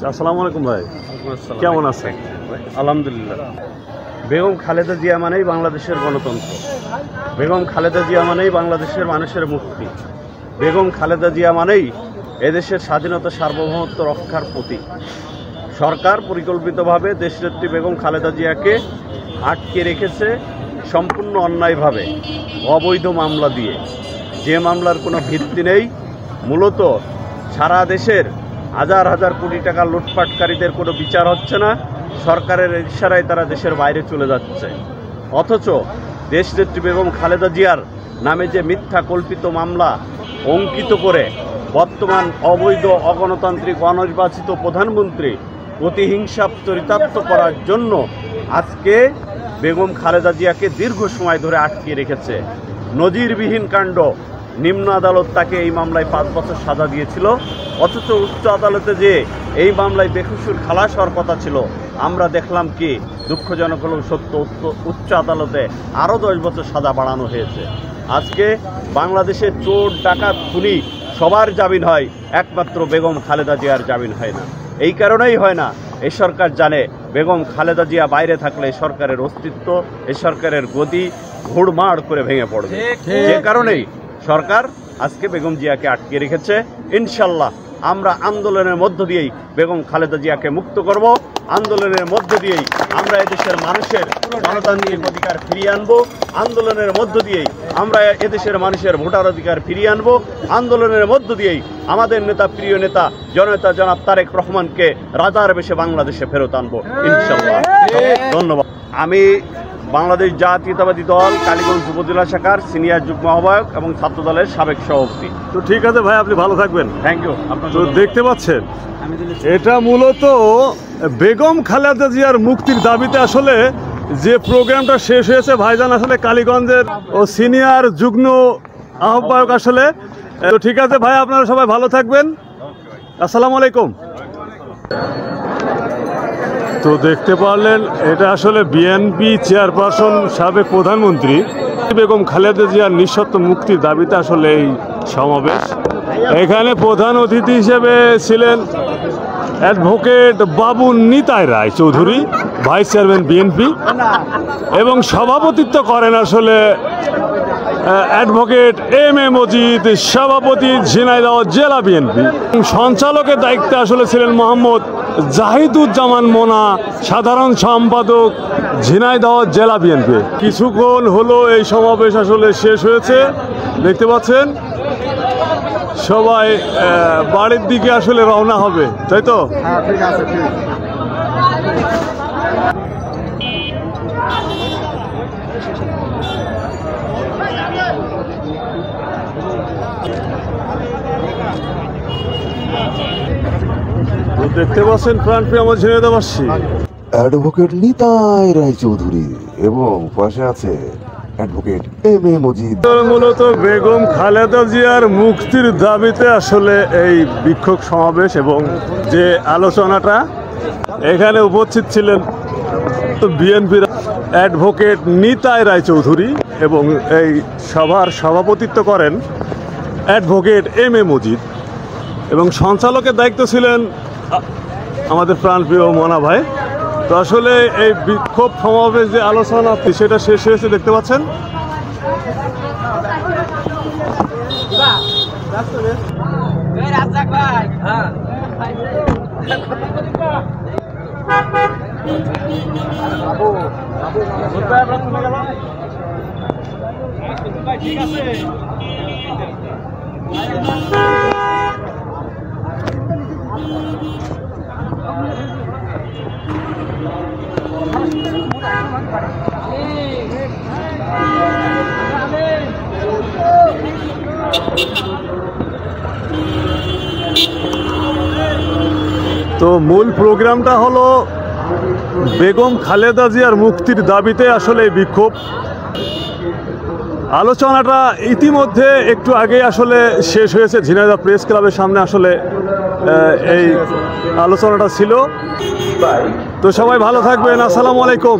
আসসালামু আলাইকুম ভাই, কেমন আছেন? আলহামদুলিল্লাহ। বেগম খালেদা জিয়া মানেই বাংলাদেশের গণতন্ত্র, বেগম খালেদা জিয়া মানেই বাংলাদেশের মানুষের মুক্তি, বেগম খালেদা জিয়া মানেই এদেশের স্বাধীনতা সার্বভৌমত্ব রক্ষার প্রতীক। সরকার পরিকল্পিতভাবে দেশনেত্রী বেগম খালেদা জিয়াকে আটকে রেখেছে সম্পূর্ণ অন্যায়ভাবে, অবৈধ মামলা দিয়ে, যে মামলার কোনো ভিত্তি নেই। মূলত সারা দেশের হাজার হাজার কোটি টাকা লুটপাটকারীদের কোনো বিচার হচ্ছে না, সরকারের ইশারায় তারা দেশের বাইরে চলে যাচ্ছে। অথচ দেশনেত্রী বেগম খালেদা জিয়ার নামে যে মিথ্যা কল্পিত মামলা অঙ্কিত করে বর্তমান অবৈধ অগণতান্ত্রিক অনির্বাচিত প্রধানমন্ত্রী প্রতিহিংসা চরিতার্থ করার জন্য আজকে বেগম খালেদা জিয়াকে দীর্ঘ সময় ধরে আটকে রেখেছে। নজিরবিহীন কাণ্ড। নিম্ন আদালত তাকে এই মামলায় 5 বছর সাজা দিয়েছিল, অথচ উচ্চ আদালতে যে এই মামলায় বেকসুর খালাস হওয়ার কথা ছিল, আমরা দেখলাম কি দুঃখজনক হলেও সত্য, উচ্চ আদালতে আরও 10 বছর সাজা বাড়ানো হয়েছে। আজকে বাংলাদেশের চোর ডাকাত খুনি সবার জামিন হয়, একমাত্র বেগম খালেদা জিয়ার জামিন হয় না। এই কারণেই হয় না, এই সরকার জানে বেগম খালেদা জিয়া বাইরে থাকলে সরকারের অস্তিত্ব, এই সরকারের গতি ঘুড়মাড় করে ভেঙে পড়বে। যে কারণেই সরকার আজকে বেগম জিয়াকে আটকে রেখেছে। ইনশাল্লাহ আমরা আন্দোলনের মধ্য দিয়েই বেগম খালেদা জিয়াকে মুক্ত করব। আন্দোলনের মধ্য দিয়েই আমরা এদেশের মানুষের গণতান্ত্রিক অধিকার ফিরিয়ে আনবো। আন্দোলনের মধ্য দিয়েই আমরা এদেশের মানুষের ভোটার অধিকার ফিরিয়ে আনবো। আন্দোলনের মধ্য দিয়েই আমাদের নেতা, প্রিয় নেতা জননেতা জনাব তারেক রহমানকে রাজার বেশে বাংলাদেশে ফেরত আনবো ইনশাল্লাহ। ধন্যবাদ। আমি বাংলাদেশ জাতীয়তাবাদী দল কালীগঞ্জ উপজেলা শাখার সিনিয়র যুগ্ম আহ্বায়ক এবং ছাত্র দলের সাবেক সভাপতি। তো ঠিক আছে ভাই, আপনি ভালো থাকবেন। Thank you. তো দেখতে পাচ্ছেন, এটা মূলত বেগম খালেদা জিয়ার মুক্তির দাবিতে আসলে যে প্রোগ্রামটা শেষ হয়েছে, ভাইজান আসলে কালীগঞ্জের ও সিনিয়র যুগ্ম আহ্বায়ক আসলে। তো ঠিক আছে ভাই, আপনারা সবাই ভালো থাকবেন। আসসালামু আলাইকুম। তো দেখতে পারলেন, এটা আসলে বিএনপি চেয়ারপারসন সাবেক প্রধানমন্ত্রী বেগম খালেদা জিয়ার নিঃশর্ত মুক্তির দাবিতে আসলে এই সমাবেশ। এখানে প্রধান অতিথি হিসেবে ছিলেন অ্যাডভোকেট বাবু নিতাই রায় চৌধুরী, ভাইস চেয়ারম্যান বিএনপি, এবং সভাপতিত্ব করেন আসলে অ্যাডভোকেট এম.এ. মজিদ, সভাপতি ঝিনাইদহ জেলা বিএনপি। সঞ্চালকের দায়িত্বে আসলে ছিলেন মোহাম্মদ জাহিদুজ্জামান মোনা, সাধারণ সম্পাদক ঝিনাইদহ জেলা বিএনপি। কিছুক্ষণ হলো এই সমাবেশ আসলে শেষ হয়েছে। দেখতে পাচ্ছেন সবাই বাড়ির দিকে আসলে রওনা হবে, তাই তো? হ্যাঁ, ঠিক আছে, ঠিক। দেখতে পাচ্ছেন প্রাণপ্রিয় আমার ঝিনাইদহবাসী, অ্যাডভোকেট নিতাই রায় চৌধুরী এবং পাশে আছে অ্যাডভোকেট এম.এ. মজিদ। মূলত বেগম খালেদা জিয়ার মুক্তির দাবিতে আসলে এই বিক্ষোভ সমাবেশ এবং যে আলোচনাটা, এখানে উপস্থিত ছিলেন বিএনপির অ্যাডভোকেট নিতাই রায় চৌধুরী এবং এই সভার সভাপতিত্ব করেন অ্যাডভোকেট এম.এ. মজিদ, এবং সঞ্চালকের দায়িত্ব ছিলেন আমাদের প্রাণপ্রিয় মোনা ভাই। তো আসলে এই বিক্ষোভ সমাবেশ যে আলোচনা সেটা শেষ হয়েছে, দেখতে পাচ্ছেন। ঠিক আছে। তো মূল প্রোগ্রামটা হলো বেগম খালেদা জিয়ার মুক্তির দাবিতে আসলে এই বিক্ষোভ। আলোচনাটা ইতিমধ্যে একটু আগে আসলে শেষ হয়েছে, ঝিনাইদহ প্রেস ক্লাবের সামনে আসলে এই আলোচনাটা ছিল। তো সবাই ভালো থাকবেন। আসসালামু আলাইকুম।